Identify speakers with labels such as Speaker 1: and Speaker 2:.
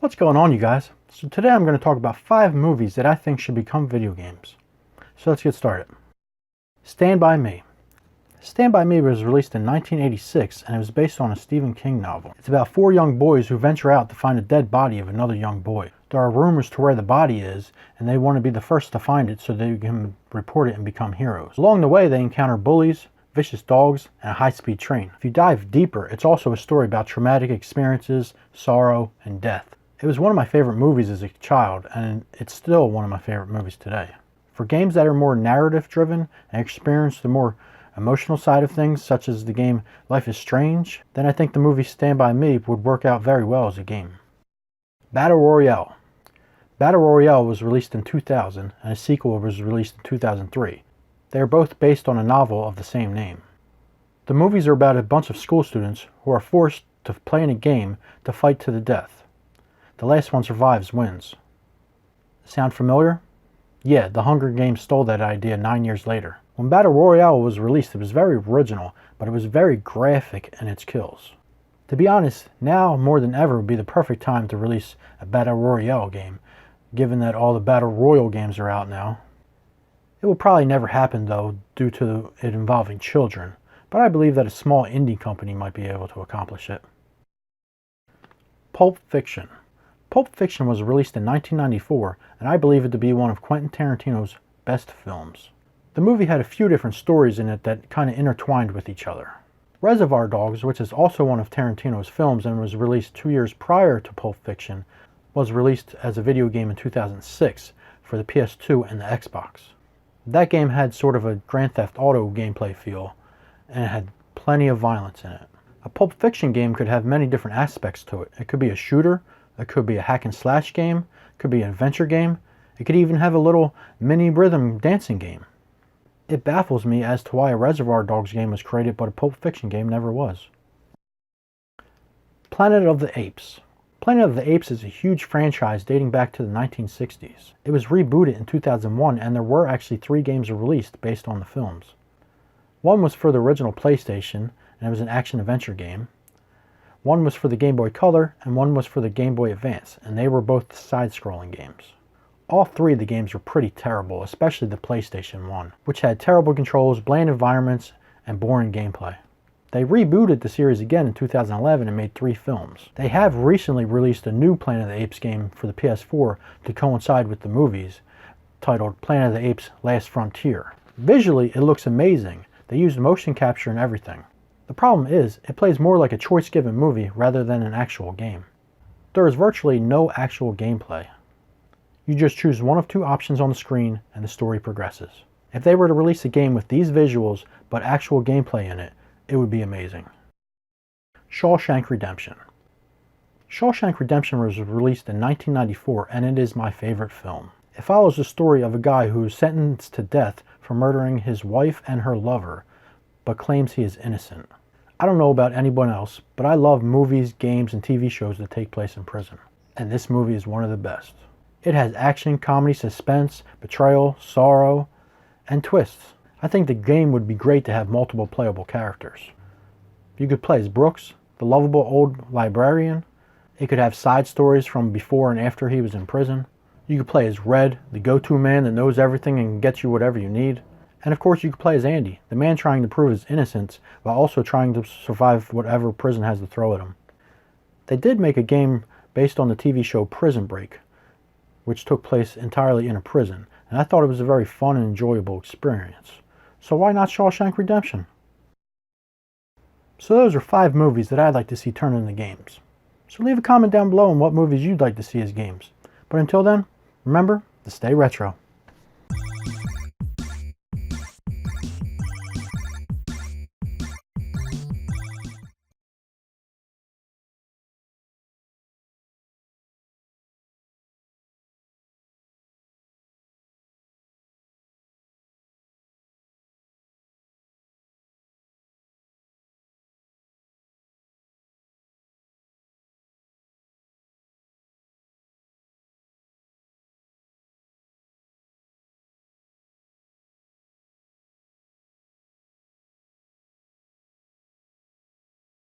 Speaker 1: What's going on, you guys? So today I'm going to talk about 5 movies that I think should become video games. So let's get started. Stand By Me. Stand By Me was released in 1986 and it was based on a Stephen King novel. It's about 4 young boys who venture out to find a dead body of another young boy. There are rumors to where the body is and they want to be the first to find it so they can report it and become heroes. Along the way they encounter bullies, vicious dogs, and a high-speed train. If you dive deeper, it's also a story about traumatic experiences, sorrow, and death. It was one of my favorite movies as a child, and it's still one of my favorite movies today. For games that are more narrative-driven and experience the more emotional side of things, such as the game Life is Strange, then I think the movie Stand By Me would work out very well as a game. Battle Royale. Battle Royale was released in 2000, and a sequel was released in 2003. They are both based on a novel of the same name. The movies are about a bunch of school students who are forced to play in a game to fight to the death. The last one survives wins. Sound familiar? Yeah, The Hunger Games stole that idea 9 years later. When Battle Royale was released, it was very original, but it was very graphic in its kills. To be honest, now more than ever would be the perfect time to release a Battle Royale game, given that all the Battle Royale games are out now. It will probably never happen though, due to it involving children, but I believe that a small indie company might be able to accomplish it. Pulp Fiction. Pulp Fiction was released in 1994, and I believe it to be one of Quentin Tarantino's best films. The movie had a few different stories in it that kind of intertwined with each other. Reservoir Dogs, which is also one of Tarantino's films and was released 2 years prior to Pulp Fiction, was released as a video game in 2006 for the PS2 and the Xbox. That game had sort of a Grand Theft Auto gameplay feel, and it had plenty of violence in it. A Pulp Fiction game could have many different aspects to it. It could be a shooter, it could be a hack and slash game, it could be an adventure game, it could even have a little mini rhythm dancing game. It baffles me as to why a Reservoir Dogs game was created but a Pulp Fiction game never was. Planet of the Apes. Planet of the Apes is a huge franchise dating back to the 1960s. It was rebooted in 2001 and there were actually 3 games released based on the films. One was for the original PlayStation and it was an action-adventure game. One was for the Game Boy Color, and one was for the Game Boy Advance, and they were both side-scrolling games. All 3 of the games were pretty terrible, especially the PlayStation 1, which had terrible controls, bland environments, and boring gameplay. They rebooted the series again in 2011 and made 3 films. They have recently released a new Planet of the Apes game for the PS4 to coincide with the movies, titled Planet of the Apes Last Frontier. Visually, it looks amazing. They used motion capture and everything. The problem is, it plays more like a choice-given movie rather than an actual game. There is virtually no actual gameplay. You just choose one of 2 options on the screen and the story progresses. If they were to release a game with these visuals but actual gameplay in it, it would be amazing. Shawshank Redemption. Shawshank Redemption was released in 1994 and it is my favorite film. It follows the story of a guy who is sentenced to death for murdering his wife and her lover, but claims he is innocent. I don't know about anyone else, but I love movies, games, and TV shows that take place in prison. And this movie is one of the best. It has action, comedy, suspense, betrayal, sorrow, and twists. I think the game would be great to have multiple playable characters. You could play as Brooks, the lovable old librarian. It could have side stories from before and after he was in prison. You could play as Red, the go-to man that knows everything and gets you whatever you need. And of course you could play as Andy, the man trying to prove his innocence while also trying to survive whatever prison has to throw at him. They did make a game based on the TV show Prison Break, which took place entirely in a prison, and I thought it was a very fun and enjoyable experience. So why not Shawshank Redemption? So those are 5 movies that I'd like to see turned into games. So leave a comment down below on what movies you'd like to see as games. But until then, remember to stay retro.